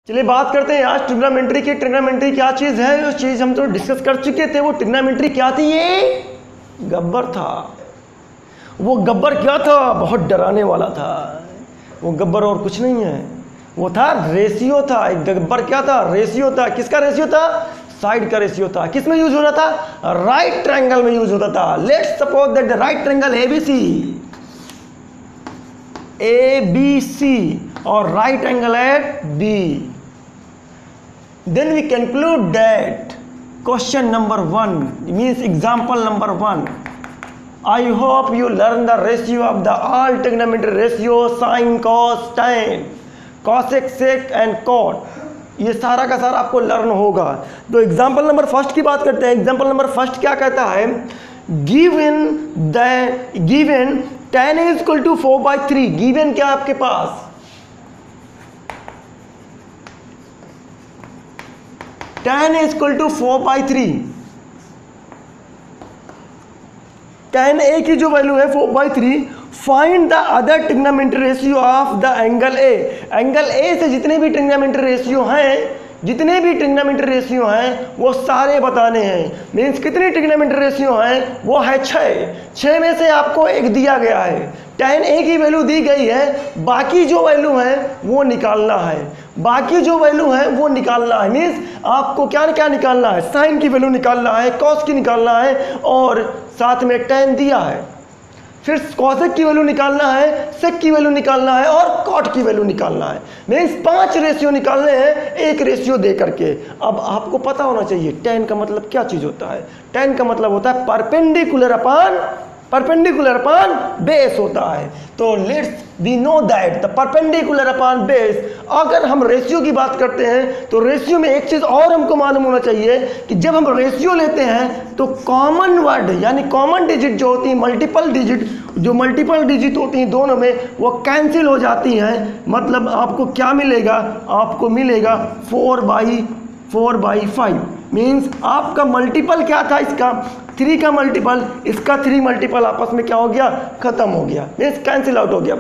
चलिए बात करते हैं आज ट्रिग्नोमेट्री की। ट्रिग्नोमेट्री क्या चीज़ है? जो चीज़ हम तो डिस्कस कर चुके थे। वो ट्रिग्नोमेट्री क्या थी? ये गब्बर था। वो गब्बर क्या था? बहुत डराने वाला था। वो गब्बर और कुछ नहीं है, वो था रेशियो था। एक गब्बर क्या था? रेशियो था। किसका रेशियो था? साइड का रेशियो था। किस में यूज हो रहा था? राइट ट्रायंगल में यूज होता था। Let's suppose that the right triangle ABC और right angle at B. Then we conclude that question number 1 means example number 1. I hope you learn the ratio of the all trigonometric ratio sin, cos, tan, cosec, sec and cot. ये सारा का सारा आपको learn होगा। तो example number first की बात करते हैं। एग्जाम्पल नंबर फर्स्ट क्या कहता है? Given tan is equal to 4/3। Given क्या आपके पास? tan is equal to 4/3। tan A की जो वैल्यू है 4/3। Find the other trigonometry ratio of the angle A. Angle A से जितने भी ट्रिग्नोमेट्री रेशियो हैं, वो सारे बताने हैं। मीन्स कितनी ट्रिग्नोमेट्री रेशियो हैं? वो है 6 में से आपको एक दिया गया है। tan A की वैल्यू दी गई है, बाकी जो वैल्यू है वो निकालना है। मीन्स आपको क्या क्या निकालना है? साइन की वैल्यू निकालना है, कॉस की निकालना है और साथ में tan दिया है। फिर कॉसेक की वैल्यू निकालना है, सेक की वैल्यू निकालना है और कॉट की वैल्यू निकालना है। मीन्स 5 रेशियो निकालने हैं एक रेशियो दे करके। अब आपको पता होना चाहिए tan का मतलब क्या चीज़ होता है। tan का मतलब होता है परपेंडिकुलर अपॉन बेस होता है। तो let's we know that the perpendicular upon base. अगर हम रेशियो की बात करते हैं तो रेशियो में एक चीज़ और हमको मालूम होना चाहिए कि जब हम रेशियो लेते हैं तो कॉमन वर्ड यानी कॉमन डिजिट जो होती है, मल्टीपल डिजिट होती हैं दोनों में, वो कैंसिल हो जाती हैं। मतलब आपको क्या मिलेगा? आपको मिलेगा 4/5। मीन्स आपका मल्टीपल क्या था? इसका 3 का मल्टीपल, इसका 3 मल्टीपल आपस में क्या हो गया? खत्म हो गया। मीन्स कैंसिल आउट हो गया।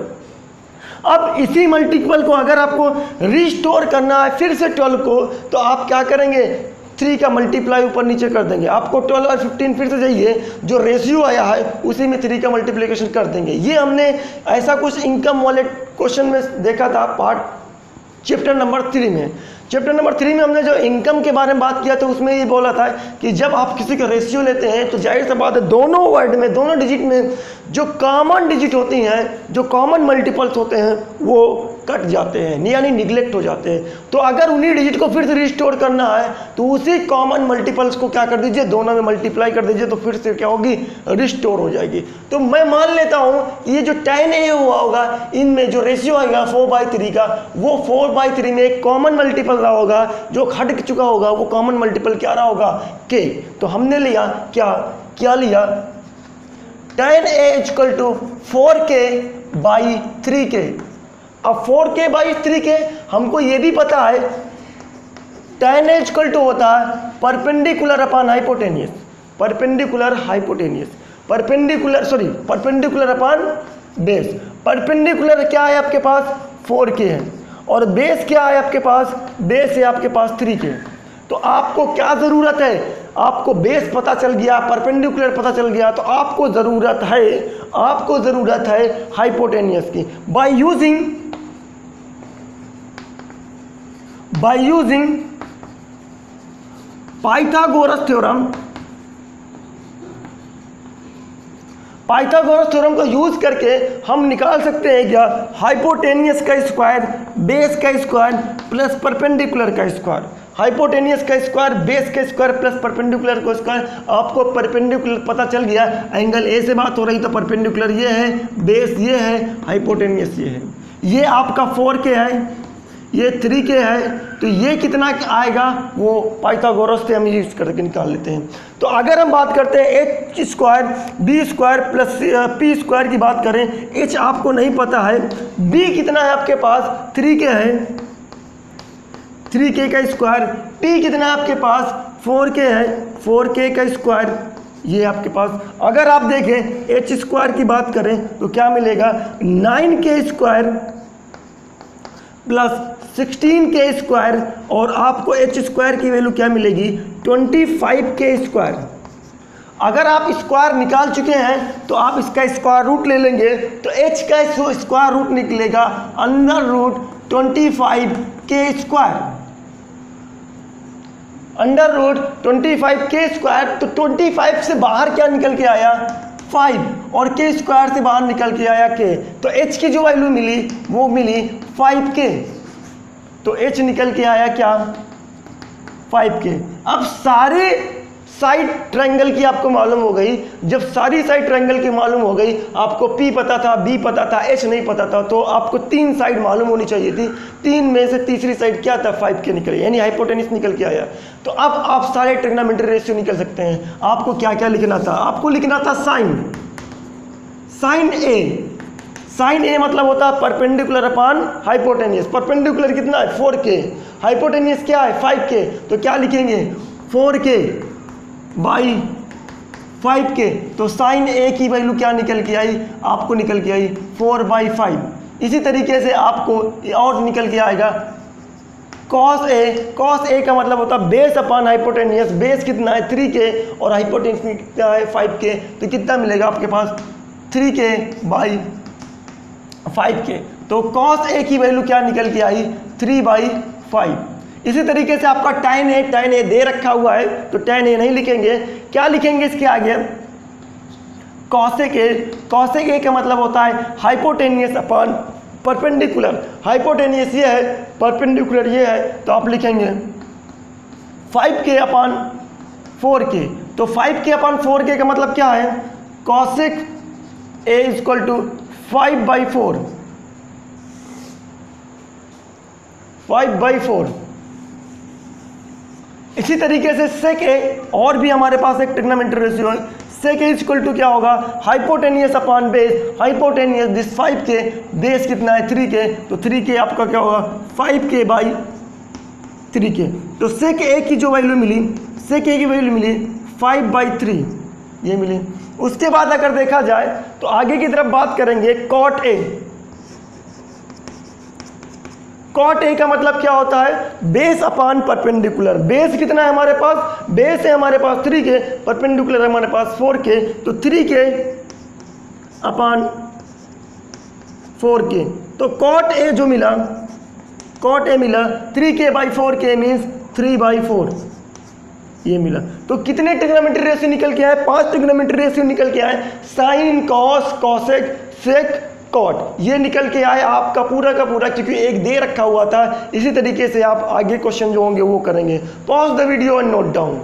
अब इसी मल्टीपल को अगर आपको रिस्टोर करना है फिर से 12 को, तो आप क्या करेंगे? 3 का मल्टीप्लाई ऊपर नीचे कर देंगे। आपको 12 और 15 फिर से जाइए, जो रेशियो आया है उसी में 3 का मल्टीप्लिकेशन कर देंगे। ये हमने ऐसा कुछ इनकम वाले क्वेश्चन में देखा था पार्ट चैप्टर नंबर 3 में। चैप्टर नंबर 3 में हमने जो इनकम के बारे में बात किया था उसमें ये बोला था कि जब आप किसी का रेशियो लेते हैं तो जाहिर सी बात है दोनों वर्ड में, दोनों डिजिट में जो कॉमन डिजिट होती हैं, जो कॉमन मल्टीपल्स होते हैं, वो कट जाते हैं यानी निगलेक्ट हो जाते हैं। तो अगर उन्हीं डिजिट को फिर से रिस्टोर करना है तो उसी कॉमन मल्टीपल्स को क्या कर दीजिए? दोनों में मल्टीप्लाई कर दीजिए, तो फिर से क्या होगी? रिस्टोर हो जाएगी। तो मैं मान लेता हूँ ये जो tan A हुआ होगा, इनमें जो रेशियो आएगा 4/3 का, वो 4/3 में एक कॉमन मल्टीपल रहा होगा जो हट चुका होगा। वो कॉमन मल्टीपल क्या रहा होगा? K। तो हमने लिया क्या लिया? tan A equal to 4K/3K। अब 4K/3K हमको ये भी पता है tan A इक्वल टू होता है perpendicular upon upon base. Perpendicular क्या है आपके पास? 4K है और बेस क्या है आपके पास? बेस है आपके पास 3K। तो आपको क्या ज़रूरत है? आपको बेस पता चल गया, परपेंडिकुलर पता चल गया, तो आपको ज़रूरत है हाइपोटेनियस की। बाय यूजिंग पाइथागोरस थ्योरम को यूज करके हम निकाल सकते हैं क्या? हाइपोटेनियस का स्क्वायर, बेस का स्क्वायर प्लस परपेंडिकुलर का स्क्वायर। हाइपोटेनियस का स्क्वायर, बेस का स्क्वायर प्लस परपेंडिकुलर का स्क्वायर। आपको परपेंडिकुलर पता चल गया, एंगल ए से बात हो रही तो परपेंडिकुलर ये है, बेस ये है, हाइपोटेनियस ये है। ये आपका 4K है, ये 3K है, तो ये कितना आएगा? वो पाइथागोरस से हम यूज करके निकाल लेते हैं। तो अगर हम बात करते हैं h² b² प्लस p² की बात करें, h आपको नहीं पता है, b कितना है आपके पास? 3K है, 3K का स्क्वायर, p कितना है आपके पास? 4K है, 4K का स्क्वायर ये आपके पास। अगर आप देखें h² की बात करें तो क्या मिलेगा? 9K² प्लस 16k² और आपको h² की वैल्यू क्या मिलेगी 25k²। अगर आप स्क्वायर निकाल चुके हैं तो आप इसका स्क्वायर रूट ले लेंगे, तो h का स्क्वायर रूट निकलेगा √25k²। √25k², तो 25 से बाहर क्या निकल के आया 5 और k² से बाहर निकल के आया k, तो h की जो वैल्यू मिली वो मिली 5k। तो h निकल के आया क्या 5k। अब सारे साइड ट्रायंगल की आपको मालूम हो गई। जब सारी साइड ट्रायंगल की मालूम हो गई, आपको P पता था, B पता था, H नहीं पता था, तो आपको 3 साइड मालूम होनी चाहिए थी। 3 में से तीसरी साइड क्या था 5k निकली, यानी हाइपोटेन्यूज निकल के आया। तो अब आप सारे ट्रिग्नोमेट्री रेशियो निकल सकते हैं। आपको क्या क्या लिखना था, आपको लिखना था साइन A। साइन A मतलब होता है परपेंडिकुलर अपॉन हाइपोटेन्यूज। परपेंडिकुलर कितना है 4k, हाइपोटेन्यूज क्या है 5k, तो क्या लिखेंगे 4k बाई 5k। तो साइन A की वैल्यू क्या निकल के आई, आपको निकल के आई 4/5। इसी तरीके से आपको और निकल के आएगा cos A का मतलब होता है बेस अपॉन हाइपोटेन्यूज। बेस कितना है 3k और हाइपोटेन्यूज कितना है 5k, तो कितना मिलेगा आपके पास 3k/5k। तो cos A की वैल्यू क्या निकल के आई 3/5। इसी तरीके से आपका tan A दे रखा हुआ है, तो tan A नहीं लिखेंगे, क्या लिखेंगे इसके आगे cosec A का मतलब होता है हाइपोटेन्यूज अपॉन परपेंडिकुलर। हाइपोटेन्यूज ये है, परपेंडिकुलर ये है, तो आप लिखेंगे 5k/4k। तो 5k/4k का मतलब क्या है cosec A = 5/4। इसी तरीके से sec A, और भी हमारे पास एक ट्रिग्नोमेट्री रेशियो है। sec A = क्या होगा hypotenuse upon base. Hypotenuse this 5k, base कितना है 3k, तो 3k आपका क्या होगा 5k/3k। तो sec A की जो वैल्यू मिली, sec A की वैल्यू मिली 5/3, ये मिली। उसके बाद अगर देखा जाए तो आगे की तरफ बात करेंगे cot A। cot A का मतलब क्या होता है बेस अपॉन परपेंडिकुलर। बेस कितना है हमारे पास, बेस है हमारे पास 3k, परपेंडिकुलर है हमारे पास 4k, तो 3k/4k। तो cot A जो मिला, cot A मिला 3k/4k मीन्स 3/4, ये मिला। तो कितने ट्रिग्नोमेट्री रेशियो निकल के आए 5 ट्रिग्नोमेट्री रेशियो निकल के आए। साइन, कॉस, कोसेक, सेक, कॉट, ये निकल के आए आपका पूरा का पूरा, क्योंकि एक दे रखा हुआ था। इसी तरीके से आप आगे क्वेश्चन जो होंगे वो करेंगे। Pause the video and note down.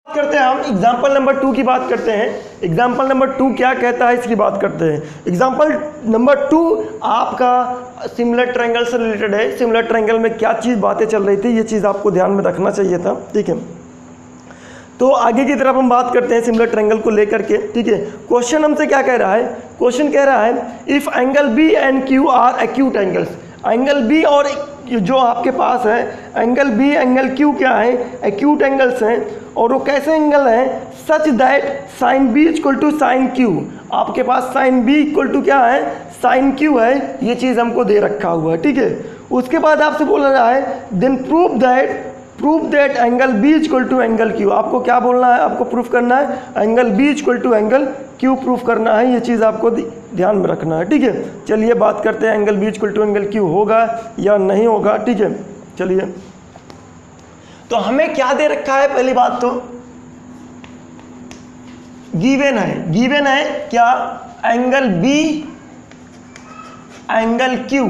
करते हैं हम एग्जाम्पल नंबर 2 की बात करते हैं। एग्जाम्पल नंबर 2 क्या कहता है इसकी बात करते हैं। एग्जाम्पल नंबर 2 आपका सिमिलर ट्रायंगल से रिलेटेड है। सिमिलर ट्रायंगल में क्या चीज़ बातें चल रही थी, ये चीज़ आपको ध्यान में रखना चाहिए था, ठीक है। तो आगे की तरफ हम बात करते हैं सिमिलर ट्रायंगल को लेकर के, ठीक है। क्वेश्चन हमसे क्या कह रहा है, क्वेश्चन कह रहा है if angle B and Q are acute angles. Angle B और जो आपके पास है एंगल बी एंगल क्यू क्या है एक्यूट एंगल्स हैं, और वो कैसे एंगल हैं such that sine B equal to sine Q. आपके पास साइन बी इक्वल टू क्या है साइन क्यू है, ये चीज़ हमको दे रखा हुआ है, ठीक है। उसके बाद आपसे बोला रहा है then prove that angle B equal to angle Q. आपको क्या बोलना है, आपको प्रूफ करना है angle B equal to angle Q proof करना है। ये चीज़ आपको ध्यान में रखना है, ठीक है। चलिए बात करते हैं angle B equal to angle Q होगा या नहीं होगा, ठीक है। चलिए, तो हमें क्या दे रखा है, पहली बात तो गिवन है क्या एंगल बी एंगल क्यू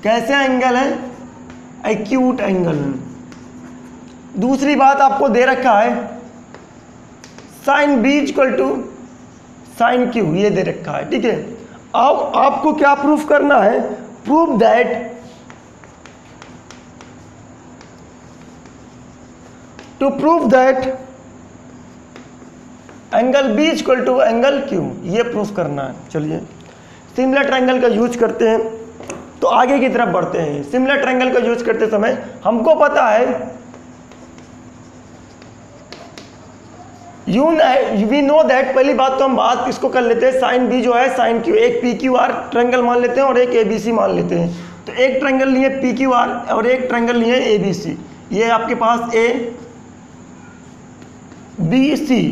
कैसे एंगल है एक्यूट एंगल है। दूसरी बात आपको दे रखा है sine B equal to sine Q, ये दे रखा है, ठीक है। अब आपको क्या प्रूफ करना है, prove that angle B equal to angle Q, ये प्रूफ करना है। चलिए सिमिलर ट्रायंगल का यूज करते हैं, तो आगे की तरफ बढ़ते हैं। सिमिलर ट्रायंगल का यूज करते समय हमको पता है वी नो दैट, पहली बात तो हम बात इसको कर लेते हैं, साइन बी जो है साइन क्यू, एक पी क्यू आर ट्रायंगल मान लेते हैं और एक ए बी सी मान लेते हैं। तो एक ट्रायंगल लिए पी क्यू आर और एक ट्रायंगल लिए ए बी सी, ये आपके पास ए बी सी,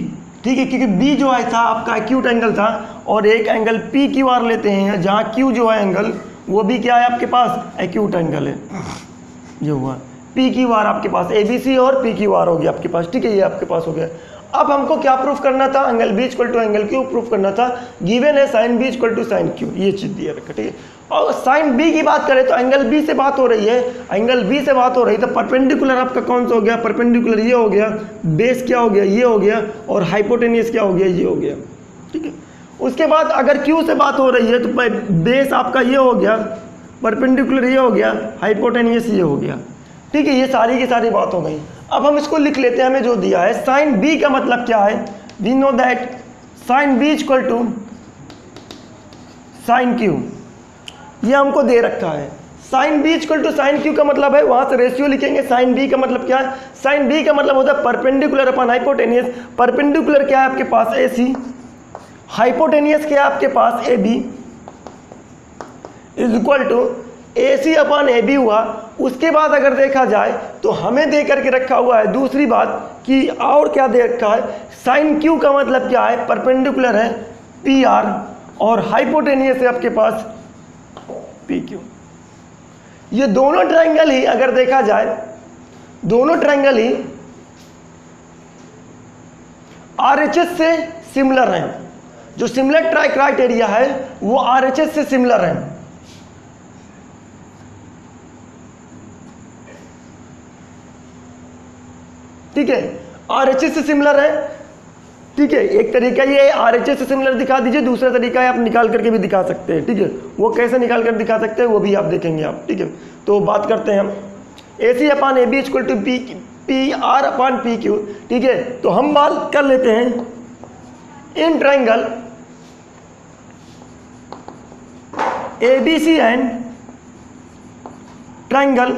ठीक है, क्योंकि बी जो है था आपका एक्यूट एंगल था, और एक एंगल पी क्यू आर लेते हैं जहाँ क्यू जो है एंगल वो भी क्या है आपके पास एक्यूट एंगल है, जो हुआ पी क्यू आर आपके पास ए बी सी और पी क्यू आर हो गया आपके पास, ठीक है, ये आपके पास हो गया। अब हमको क्या प्रूफ करना था, angle B equal to angle Q proof करना था, गिवन है sine B equal to sine Q, ये चीज़ दिया रखा, ठीक है। और साइन बी की बात करें तो एंगल बी से बात हो रही है, एंगल बी से बात हो रही है, तो परपेंडिकुलर आपका कौन सा हो गया, परपेंडिकुलर ये हो गया, बेस क्या हो गया, ये हो गया, और हाइपोटेनियस क्या हो गया, ये हो गया, ठीक है। उसके बाद अगर क्यू से बात हो रही है तो बेस आपका ये हो गया, परपेंडिकुलर ये हो गया, हाइपोटेनियस ये हो गया, ठीक है, ये सारी की सारी बात हो गई। अब हम इसको लिख लेते हैं, हमें जो दिया है साइन बी का मतलब क्या है, we know that sine B equal to sine Q, ये हमको दे रखा है। Sine B equal to sine Q का मतलब है, वहां से रेशियो लिखेंगे, साइन बी का मतलब क्या है, साइन बी का मतलब होता है परपेंडिकुलर अपन हाइपोटेनियस, परपेंडिकुलर क्या है आपके पास ए सी, हाइपोटेनियस क्या है आपके पास A B, is equal to A C upon A B हुआ। उसके बाद अगर देखा जाए तो हमें दे करके रखा हुआ है दूसरी बात कि और क्या दे रखा है, साइन क्यू का मतलब क्या है, परपेंडिकुलर है पी आर और हाइपोटेनियस है आपके पास पी क्यू। ये दोनों ट्रायंगल ही अगर देखा जाए, दोनों ट्रायंगल ही आरएचएस से सिमिलर हैं, जो सिमिलर ट्राई क्राइटेरिया है वो आरएचएस से सिमिलर है, ठीक है, आरएचएस से सिमिलर है, ठीक है। एक तरीका ये आरएचएस से सिमिलर दिखा दीजिए, दूसरा तरीका है आप निकाल करके भी दिखा सकते हैं, ठीक है, वो कैसे निकाल कर दिखा सकते हैं वो भी आप देखेंगे आप, ठीक है। तो बात करते हैं हम A C upon A B equal to P R upon P Q, ठीक है। तो हम बात कर लेते हैं in triangle A B C and triangle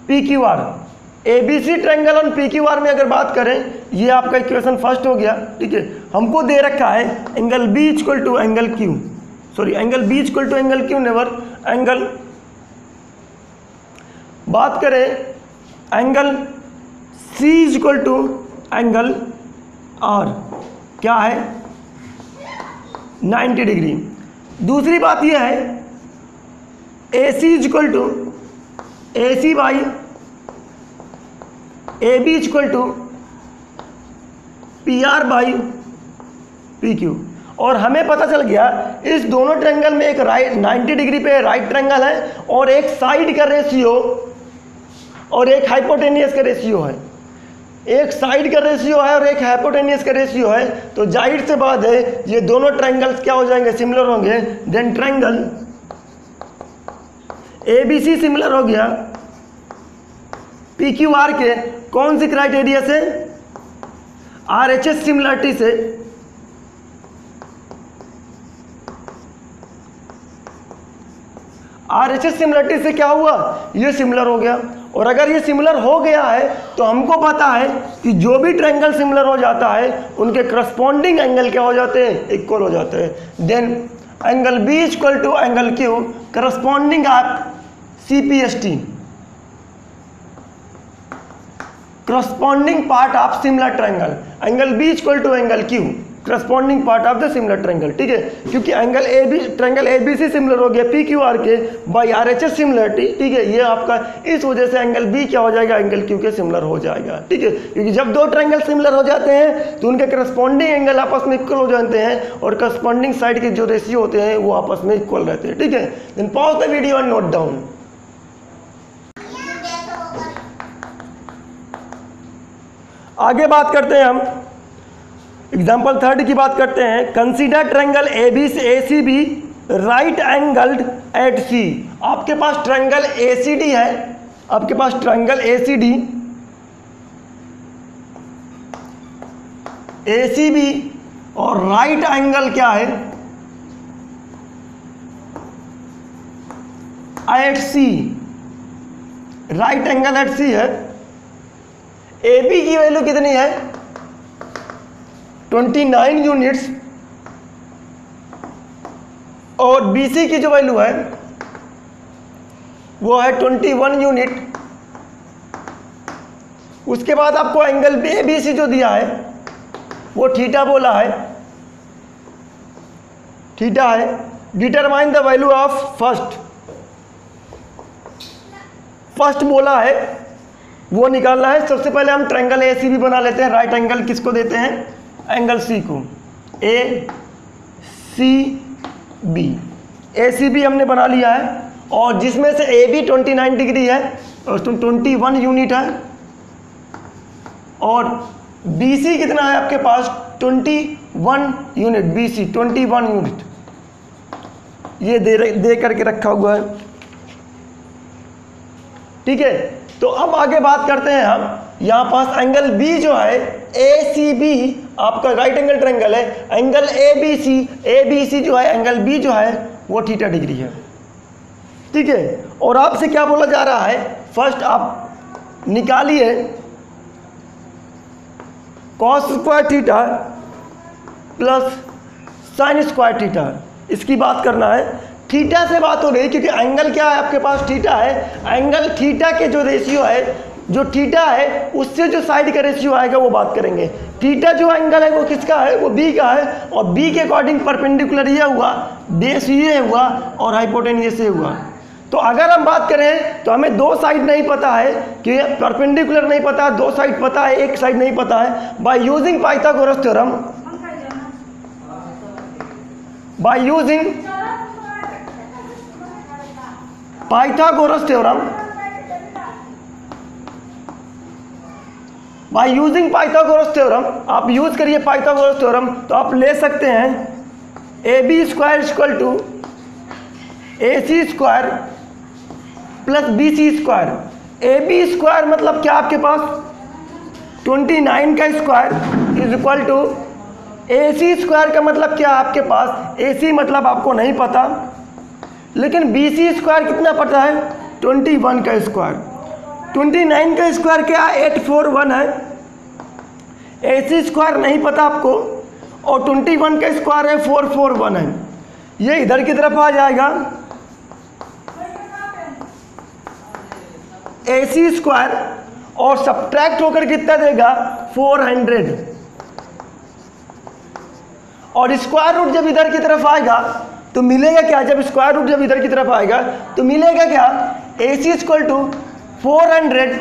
P Q R, A B C triangle और पी क्यू आर में अगर बात करें, ये आपका इक्वेशन फर्स्ट हो गया, ठीक है। हमको दे रखा है angle B equal to angle Q, sorry angle B equal to angle Q never angle, बात करें angle C equal to angle R, क्या है 90 डिग्री। दूसरी बात यह है A C equal to A C by A B equal to P R by P Q, और हमें पता चल गया इस दोनों ट्रायंगल में एक राइट 90 डिग्री पे राइट ट्रायंगल है और एक साइड का रेशियो और एक हाइपोटेनियस का रेशियो है, एक साइड का रेशियो है और एक हाइपोटेनियस का रेशियो है। तो जाहिर से बात है ये दोनों ट्रायंगल्स क्या हो जाएंगे, सिमिलर होंगे। Then triangle A B C similar हो गया पी क्यू आर के कौन सी क्राइटेरिया से, आर एच एस सिमिलरिटी से, आर एच एस सिमिलरिटी से क्या हुआ, ये सिमिलर हो गया। और अगर ये सिमिलर हो गया है तो हमको पता है कि जो भी ट्रायंगल सिमिलर हो जाता है उनके करस्पॉन्डिंग एंगल क्या हो जाते हैं, इक्वल हो जाते हैं। Then angle B equal to angle Q corresponding आप C P S T, corresponding part of similar triangle, angle B equal to angle Q corresponding part of the similar triangle, ठीक है। क्योंकि angle A B triangle A B C similar हो गया P Q R के by R H S similarity, ठीक है। ये आपका इस वजह से एंगल बी क्या हो जाएगा, एंगल क्यू के सिमिलर हो जाएगा, ठीक है। क्योंकि जब दो ट्रायंगल सिमिलर हो जाते हैं तो उनके करस्पॉन्डिंग एंगल आपस में इक्वल हो जाते हैं और करस्पॉन्डिंग साइड के जो रेशियो होते हैं वो आपस में इक्वल रहते हैं, ठीक है। Then pause the video and note down. आगे बात करते हैं हम एग्जाम्पल 3 की बात करते हैं। कंसीडर ट्रायंगल ए बी से A C B right angled at C. आपके पास ट्रायंगल ए सी डी है, आपके पास triangle A C D, A C B और राइट एंगल क्या है at C, right angle at C है। ए बी की वैल्यू कितनी है 29 यूनिट्स और बी सी की जो वैल्यू है वो है 21 यूनिट। उसके बाद आपको एंगल ए बी सी जो दिया है वो थीटा बोला है, थीटा है। Determine the value of first बोला है, वो निकालना है। सबसे पहले हम ट्रायंगल ए सी बी बना लेते हैं। राइट एंगल किसको देते हैं, एंगल सी को, ए सी बी। ए सी बी हमने बना लिया है और जिसमें से ए बी 29 डिग्री है और 21 यूनिट है और बी सी कितना है आपके पास 21 यूनिट, बी सी 21 यूनिट ये दे करके रखा हुआ है। ठीक है, तो अब आगे बात करते हैं हम। यहाँ पास एंगल बी जो है ए सी बी आपका राइट एंगल ट्रायंगल है। एंगल ए बी सी जो है एंगल बी जो है वो थीटा डिग्री है। ठीक है, और आपसे क्या बोला जा रहा है, फर्स्ट आप निकालिए cos square theta plus sine square theta, इसकी बात करना है। थीटा से बात हो रही है क्योंकि एंगल क्या है आपके पास, थीटा है। एंगल थीटा के जो रेशियो है, जो थीटा है उससे जो साइड का रेशियो आएगा वो बात करेंगे। थीटा जो एंगल है वो किसका है, वो बी का है और बी के अकॉर्डिंग परपेंडिकुलर ये हुआ, बेस ये हुआ और हाइपोटेन्यूस ये हुआ। तो अगर हम बात करें तो हमें दो साइड नहीं पता है कि परपेंडिकुलर नहीं पता, दो साइड पता है, एक साइड नहीं पता है। By using Pythagoras theorem, by using Pythagoras theorem, by using Pythagoras theorem, आप यूज करिए पाइथागोरस थ्योरम तो आप ले सकते हैं A B square equal to A C square plus B C square. A B square मतलब क्या आपके पास 29 का square is equal to A C square का मतलब क्या आपके पास, ए सी मतलब आपको नहीं पता, लेकिन बी सी स्क्वायर कितना पता है 21 का स्क्वायर। 29 का स्क्वायर क्या है 841 है, ए सी स्क्वायर नहीं पता आपको और 21 का स्क्वायर है 441 है। ये इधर की तरफ आ जाएगा, ए सी स्क्वायर और सब्ट्रैक्ट होकर कितना देगा 400 और स्क्वायर रूट जब इधर की तरफ आएगा तो मिलेगा क्या, जब स्क्वायर रूट जब इधर की तरफ आएगा तो मिलेगा क्या, ए सी इक्वल टू 400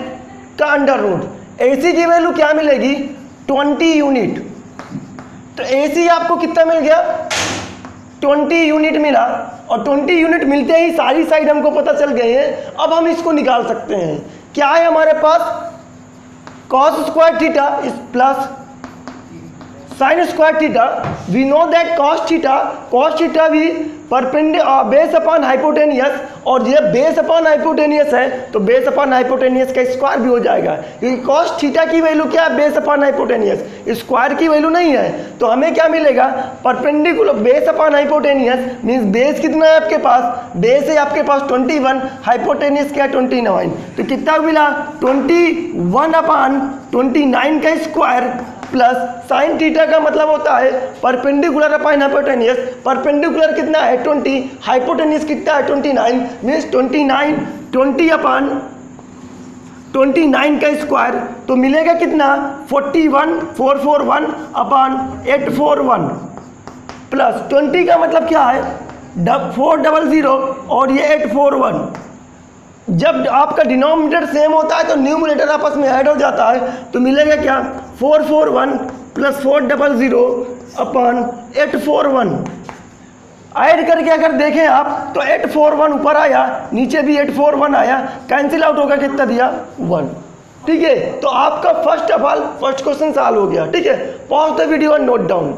का अंडर रूट। ए सी की वैल्यू क्या मिलेगी 20 यूनिट। तो ए सी आपको कितना मिल गया 20 यूनिट मिला और 20 यूनिट मिलते ही सारी साइड हमको पता चल गई है। अब हम इसको निकाल सकते हैं। क्या है हमारे पास cos square theta is plus sin square theta. We know that cos theta भी बेस अपॉन हाइपोटेनियस और ये बेस अपॉन हाइपोटेनियस है तो बेस अपॉन हाइपोटेनियस का स्क्वायर भी हो जाएगा क्योंकि cos थीटा की वैल्यू क्या है बेस अपॉन हाइपोटेनियस, स्क्वायर की वैल्यू नहीं है। तो हमें क्या मिलेगा perpendicular base upon hypotenuse means base कितना है आपके पास, बेस है आपके पास 21, हाइपोटेनियस क्या 29। तो कितना मिला 21 अपॉन 29 का स्क्वायर प्लस साइन थीटा का मतलब होता है परपेंडिकुलर अपॉन हाइपोटेनियस। परपेंडिकुलर कितना है 20, हाइपोटेनियस कितना है 29 मीन्स 20 अपॉन 29 का स्क्वायर तो मिलेगा कितना 441 अपॉन 841 प्लस 20 का मतलब क्या है 400 और ये 841। जब आपका डिनोमिनेटर सेम होता है तो न्यूमरेटर आपस में ऐड हो जाता है तो मिलेगा क्या 441 प्लस 400 अपॉन 841। ऐड करके अगर देखें आप तो 841 ऊपर आया, नीचे भी 841 आया, कैंसिल आउट होगा कितना दिया 1। ठीक है, तो आपका फर्स्ट क्वेश्चन सॉल्व हो गया। ठीक है, pause the video and note down.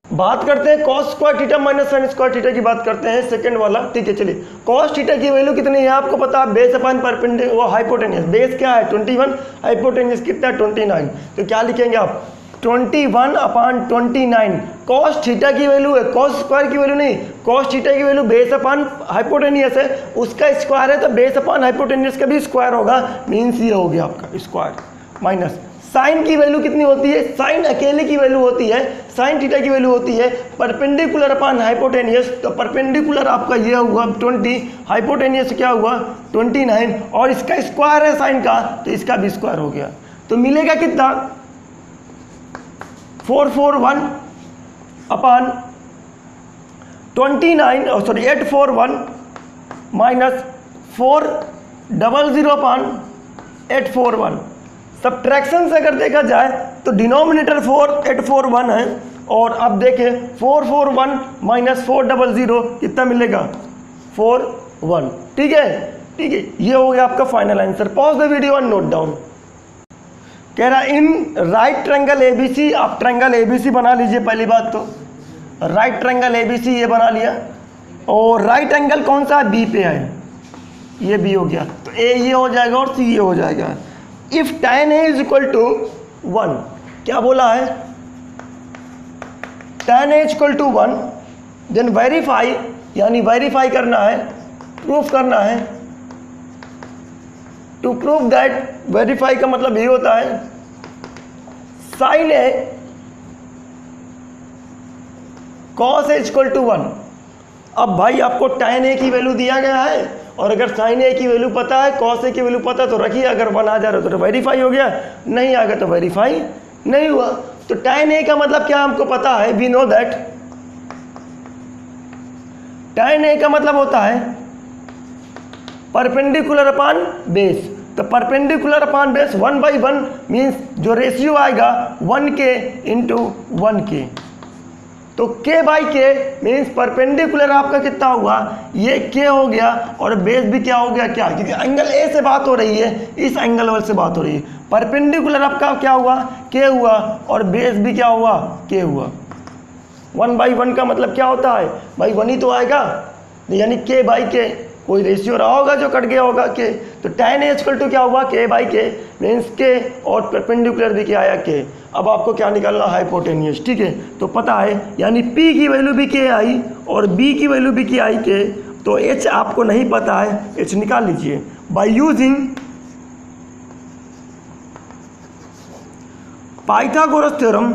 बात करते हैं cos square theta minus sine square theta की बात करते हैं, सेकंड वाला। ठीक है, चलिए cos थीटा की वैल्यू कितनी है आपको पता है बेस अपॉन परपेंडिकुलर वो हाइपोटेनियस। बेस क्या है 21, हाइपोटेनियस कितना है 29। तो क्या लिखेंगे आप 21 अपॉन 29। cos थीटा की वैल्यू है, cos स्क्वायर की वैल्यू नहीं, cos थीटा की वैल्यू बेस अपॉन हाइपोटेनियस है, उसका स्क्वायर है तो बेस अपॉन हाइपोटेनियस का भी स्क्वायर होगा मीन्स ये हो गया आपका स्क्वायर माइनस साइन की वैल्यू कितनी होती है, साइन अकेले की वैल्यू होती है, साइन थीटा की वैल्यू होती है परपेंडिकुलर अपॉन हाइपोटेनियस। तो परपेंडिकुलर आपका ये हुआ 20, हाइपोटेनियस क्या हुआ 29, और इसका स्क्वायर है साइन का, तो इसका भी स्क्वायर हो गया। तो मिलेगा कितना 441 upon 29, sorry 841 minus 400 upon 841। Subtraction से अगर देखा जाए तो डिनोमिनेटर 841 है, और अब देखें 441 माइनस 400 कितना मिलेगा 41। ठीक है, ठीक है, ये हो गया आपका final answer. Pause the video and note down. कह रहा इन राइट ट्रायंगल एबीसी, आप ट्रायंगल एबीसी बना लीजिए। पहली बात तो राइट ट्रायंगल एबीसी ये बना लिया, और राइट एंगल कौन सा है बी पे है, ये बी हो गया, तो ए ये हो जाएगा और सी ये हो जाएगा। If tan a is equal to 1, क्या बोला है tan a equal to 1, then verify, यानी वेरीफाई करना है, प्रूफ करना है। टू प्रूव दैट, वेरीफाई का मतलब ये होता है sin a cos a equal to 1। अब भाई आपको tan a की वैल्यू दिया गया है, और अगर sin a की वैल्यू पता है, cos a की वैल्यू पता है तो रखिए, अगर 1 आ जा रहा है तो वेरीफाई हो गया, नहीं आ गया तो वेरीफाई नहीं हुआ। तो tan a का मतलब क्या हमको पता है, we know that tan a का मतलब होता है परपेंडिकुलर अपॉन बेस। तो परपेंडिकुलर अपॉन बेस 1/1 मीन्स जो रेशियो आएगा 1k इंटू 1k। तो k by K means perpendicular आपका कितना हुआ, ये k हो गया, और बेस भी क्या हो गया, क्या, क्योंकि एंगल a से बात हो रही है, इस एंगल वाले से बात हो रही है। परपेंडिकुलर आपका क्या हुआ, k हुआ, और बेस भी क्या हुआ, k हुआ। 1/1 का मतलब क्या होता है भाई 1 ही तो आएगा, यानी k बाई के कोई रेशियो रहा होगा जो कट गया होगा k। तो tan a इक्वल टू क्या हुआ k by K means k, और परपेंडिकुलर भी क्या आया k। अब आपको क्या निकालना, हाइपोटेनियस। ठीक है, तो पता है, यानी p की वैल्यू भी k आई और b की वैल्यू भी क्या आई k। तो h आपको नहीं पता है, h निकाल लीजिए bye using Pythagoras theorem.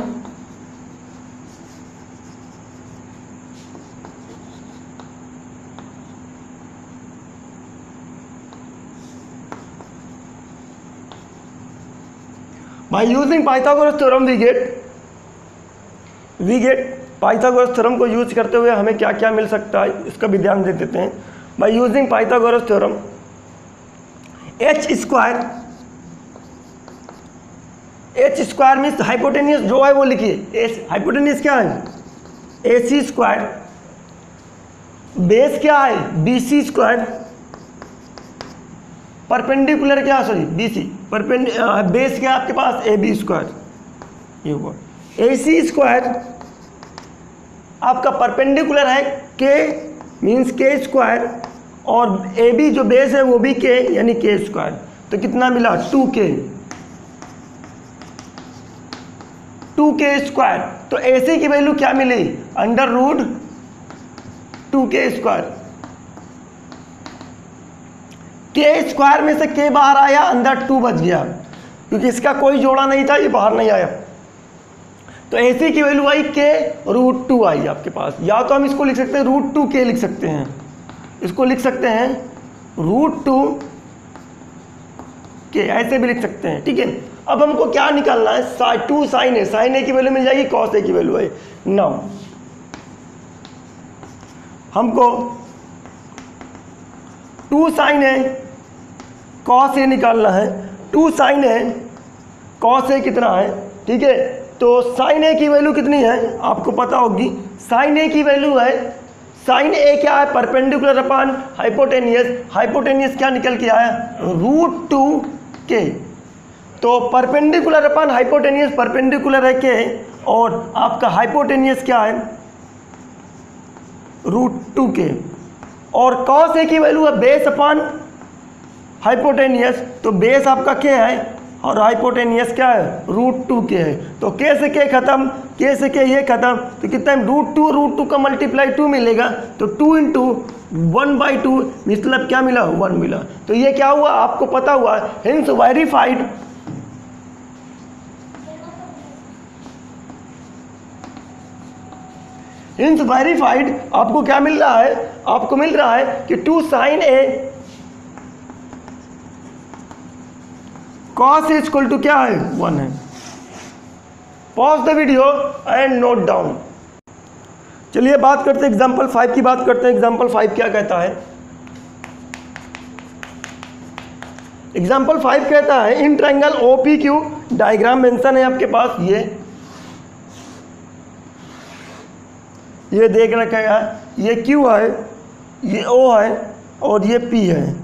By using Pythagoras theorem we get Pythagoras theorem को यूज करते हुए हमें क्या क्या मिल सकता है, इसका भी ध्यान दे देते हैं। By using Pythagoras theorem h square means hypotenuse जो है वो लिखिए, हाइपोटेनियस क्या है ac स्क्वायर, बेस क्या है bc स्क्वायर, परपेंडिकुलर क्या, सॉरी BC, बेस क्या आपके पास AB स्क्वायर, ये हुआ AC स्क्वायर आपका परपेंडिकुलर है K मीन्स K स्क्वायर, और AB जो बेस है वो भी K यानी K स्क्वायर। तो कितना मिला 2K स्क्वायर। तो AC की वैल्यू क्या मिली under root 2K square. k square में से k बाहर आया, अंदर 2 बच गया, क्योंकि इसका कोई जोड़ा नहीं था, ये बाहर नहीं आया। तो AC की वैल्यू आई k रूट 2 आई आपके पास। या तो हम इसको लिख सकते हैं रूट 2k लिख सकते हैं, इसको लिख सकते हैं रूट 2k, ऐसे भी लिख सकते हैं। ठीक है, अब हमको क्या निकालना है, 2 साइन a, साइन a की वैल्यू मिल जाएगी, cos a की वैल्यू है। नाउ हमको 2 साइन a cos a निकालना है। 2 साइन a cos a कितना है, ठीक है। तो साइन a की वैल्यू कितनी है आपको पता होगी, साइन a की वैल्यू है, साइन a क्या है परपेंडिकुलर अपॉन हाइपोटेनियस, हाइपोटेनियस क्या निकल के आया रूट 2k। तो परपेंडिकुलर अपॉन हाइपोटेनियस, परपेंडिकुलर है k, और आपका हाइपोटेनियस क्या है रूट 2k, और cos a की वैल्यू है बेस अपॉन हाइपोटेनियस, तो बेस आपका k है और हाइपोटेनियस क्या है रूट 2k है। तो k से k खत्म, k से k ये खत्म, तो कितना रूट 2 का मल्टीप्लाई 2 मिलेगा, तो 2 इंटू 1/2 मतलब क्या मिला 1 मिला। तो ये क्या हुआ आपको पता हुआ, हिंस वेरीफाइड इंस वेरीफाइड आपको क्या मिल रहा है, आपको मिल रहा है कि 2 sin A cos A equal to क्या है 1 है। Pause the video and note down. चलिए बात करते हैं एग्जाम्पल 5 की बात करते हैं। एग्जाम्पल 5 क्या कहता है? एग्जाम्पल 5 कहता है in triangle OPQ, diagram mention है आपके पास, ये देख रखा है, ये Q है, ये O है और ये P है।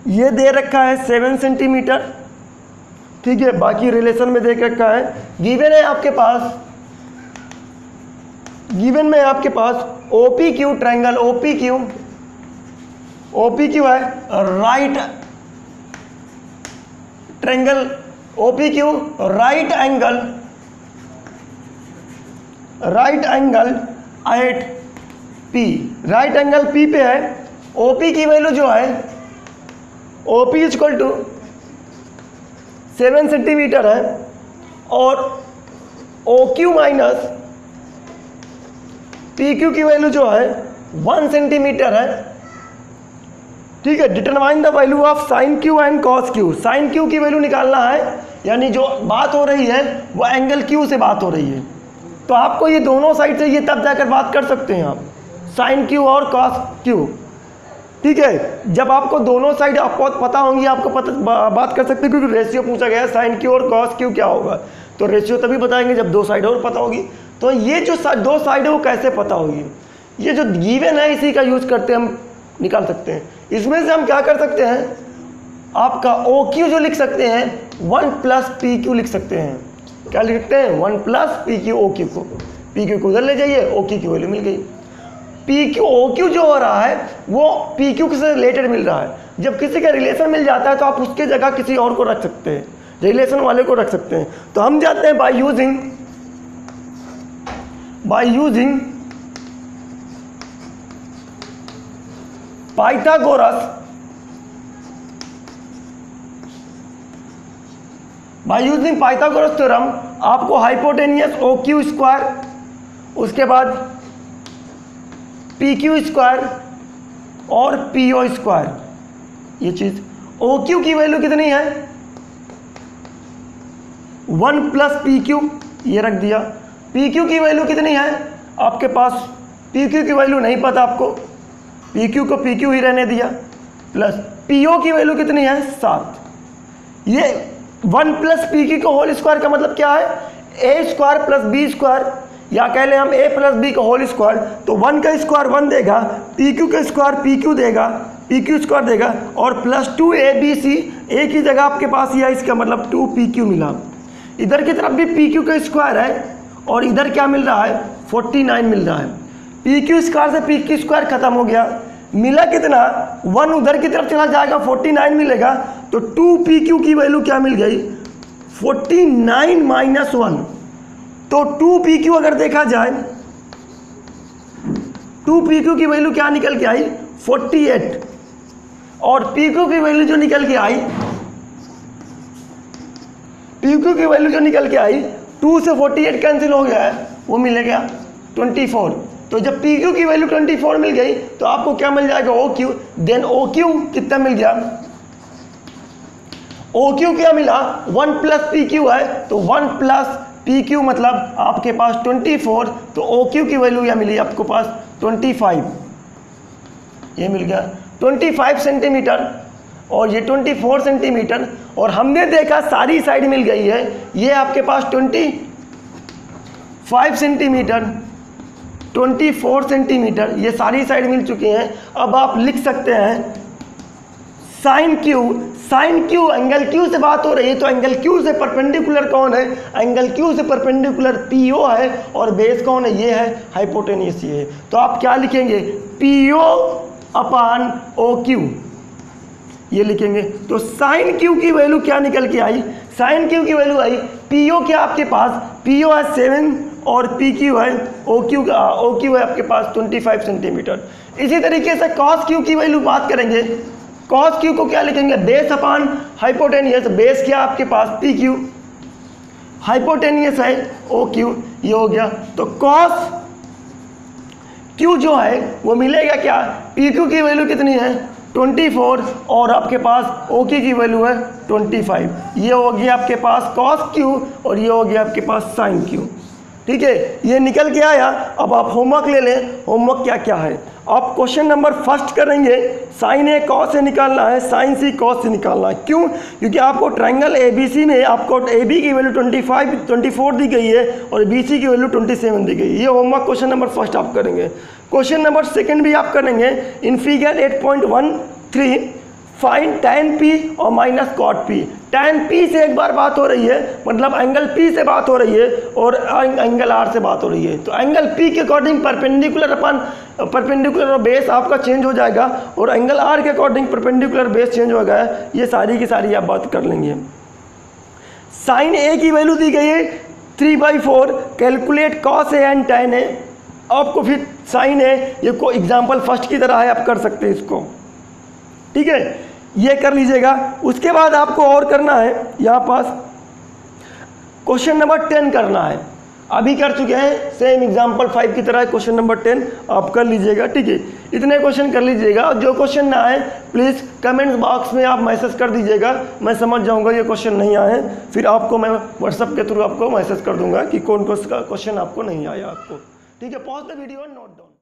ये दे रखा है 7 सेंटीमीटर, ठीक है, बाकी रिलेशन में देख रखा है। गिवन है आपके पास, गिवन में आपके पास OPQ, ट्रायंगल OPQ है right triangle OPQ right angle at P, right angle P पे है। OP की वैल्यू जो है OP इक्वल टू 7 सेंटीमीटर है और OQ माइनस PQ की वैल्यू जो है 1 सेंटीमीटर है, ठीक है। Determine the value of sine Q and cos Q। Sine Q की वैल्यू निकालना है, यानी जो बात हो रही है वो एंगल Q से बात हो रही है। तो आपको ये दोनों साइड से ये तब जाकर बात कर सकते हैं आप, साइन Q और कॉस Q, ठीक है। जब आपको दोनों साइड आपको पता होंगी, आपको बात कर सकते हैं, क्योंकि रेशियो पूछा गया है साइन Q और कॉस Q क्या होगा, तो रेशियो तभी बताएंगे जब दो साइड और पता होगी। तो ये जो दो साइड है वो कैसे पता होगी, ये जो गिवन है इसी का यूज करते हम निकाल सकते हैं। इसमें से हम क्या कर सकते हैं, आपका OQ जो लिख सकते हैं 1 प्लस PQ लिख सकते हैं। क्या लिखते हैं 1 प्लस PQ, OQ को PQ को उधर ले जाइए, OQ की वैल्यू मिल गई। OQ जो हो रहा है वो PQ से रिलेटेड मिल रहा है। जब किसी का रिलेशन मिल जाता है तो आप उसके जगह किसी और को रख सकते हैं, रिलेशन वाले को रख सकते हैं। तो हम जाते हैं बाय यूजिंग पाइथागोरस थ्योरम, आपको हाइपोटेनियस OQ स्क्वायर, उसके बाद PQ स्क्वायर और PO स्क्वायर, ये चीज OQ की वैल्यू कितनी है 1 प्लस PQ, ये रख दिया। PQ की वैल्यू कितनी है आपके पास, PQ की वैल्यू नहीं पता आपको, PQ को PQ ही रहने दिया, प्लस PO की वैल्यू कितनी है 7। ये 1 प्लस PQ को होल स्क्वायर का मतलब क्या है, A square plus B square, या कह लें हम A प्लस B का होल स्क्वायर। तो 1 का स्क्वायर 1 देगा, PQ का स्क्वायर PQ देगा, PQ स्क्वायर देगा, और प्लस 2ABC, A की जगह आपके पास यह, इसका मतलब 2PQ मिला। इधर की तरफ भी PQ का स्क्वायर है और इधर क्या मिल रहा है 49 मिल रहा है। PQ स्क्वायर से PQ स्क्वायर खत्म हो गया, मिला कितना 1 उधर की तरफ चला जाएगा 49 मिलेगा, तो 2PQ की वैल्यू क्या मिल गई 49 माइनस 1। तो 2PQ अगर देखा जाए, 2PQ की वैल्यू क्या निकल के आई 48, और PQ की वैल्यू जो निकल के आई, PQ की वैल्यू जो निकल के आई 2 से 48 कैंसिल हो गया है, वो मिलेगा 24। तो जब PQ की वैल्यू 24 मिल गई तो आपको क्या मिल जाएगा OQ। देन OQ कितना मिल गया, OQ क्या मिला 1 प्लस PQ है, तो 1 प्लस PQ मतलब आपके पास 24, तो OQ की वैल्यू यह मिली आपको पास 25, ये मिल गया 25 सेंटीमीटर और ये 24 सेंटीमीटर। और हमने देखा सारी साइड मिल गई है, ये आपके पास 25 सेंटीमीटर, 24 सेंटीमीटर, ये सारी साइड मिल चुकी हैं। अब आप लिख सकते हैं साइन Q एंगल Q से बात हो रही है, तो एंगल Q से परपेंडिकुलर कौन है, एंगल Q से परपेंडिकुलर PO है, और बेस कौन है, ये है हाइपोटेनियस, ये है। तो आप क्या लिखेंगे PO अपान OQ, ये लिखेंगे। तो साइन Q की वैल्यू क्या निकल के आई, साइन Q की वैल्यू आई, PO क्या आपके पास, PO है 7 और PQ है OQ है आपके पास 25 सेंटीमीटर। इसी तरीके से cos Q की वैल्यू बात करेंगे, cos Q को क्या लिखेंगे बेस अपान हाइपोटेनियस, बेस क्या आपके पास PQ, हाइपोटेनियस है OQ, ये हो गया। तो cos Q जो है वो मिलेगा क्या, PQ की वैल्यू कितनी है 24 और आपके पास OQ की वैल्यू है 25। ये हो गया आपके पास cos Q और ये हो गया आपके पास sin Q। ठीक है, ये निकल के आया। अब आप होमवर्क ले लें, होमवर्क क्या क्या है। आप क्वेश्चन नंबर फर्स्ट करेंगे, साइन ए कॉस से निकालना है, साइन सी कॉस से निकालना है। क्यों? क्योंकि आपको ट्रायंगल ABC में आपको AB की वैल्यू 24 दी गई है और BC की वैल्यू 27 दी गई है। ये होमवर्क क्वेश्चन नंबर फर्स्ट आप करेंगे। क्वेश्चन नंबर सेकंड भी आप करेंगे। In figure 8.13 find tan P और minus cot P। tan P से एक बार बात हो रही है, मतलब एंगल P से बात हो रही है और एंगल R से बात हो रही है। तो एंगल P के अकॉर्डिंग परपेंडिकुलर बेस आपका चेंज हो जाएगा और एंगल R के अकॉर्डिंग परपेंडिकुलर बेस चेंज हो गया है। ये सारी की सारी आप बात कर लेंगे। साइन A की वैल्यू दी गई है 3/4। Calculate cos A and tan A। आपको फिर साइन A, ये को एग्जाम्पल फर्स्ट की तरह है, आप कर सकते हैं इसको। ठीक है, ये कर लीजिएगा। उसके बाद आपको और करना है, यहाँ पास क्वेश्चन नंबर 10 करना है। अभी कर चुके हैं, सेम एग्जाम्पल 5 की तरह क्वेश्चन नंबर 10 आप कर लीजिएगा। ठीक है, इतने क्वेश्चन कर लीजिएगा। और जो क्वेश्चन ना आए प्लीज़ कमेंट बॉक्स में आप मैसेज कर दीजिएगा, मैं समझ जाऊंगा ये क्वेश्चन नहीं आए, फिर आपको मैं व्हाट्सएप के थ्रू आपको मैसेज कर दूंगा कि कौन कौन सा क्वेश्चन आपको नहीं आया आपको। ठीक है, pause the video and note down.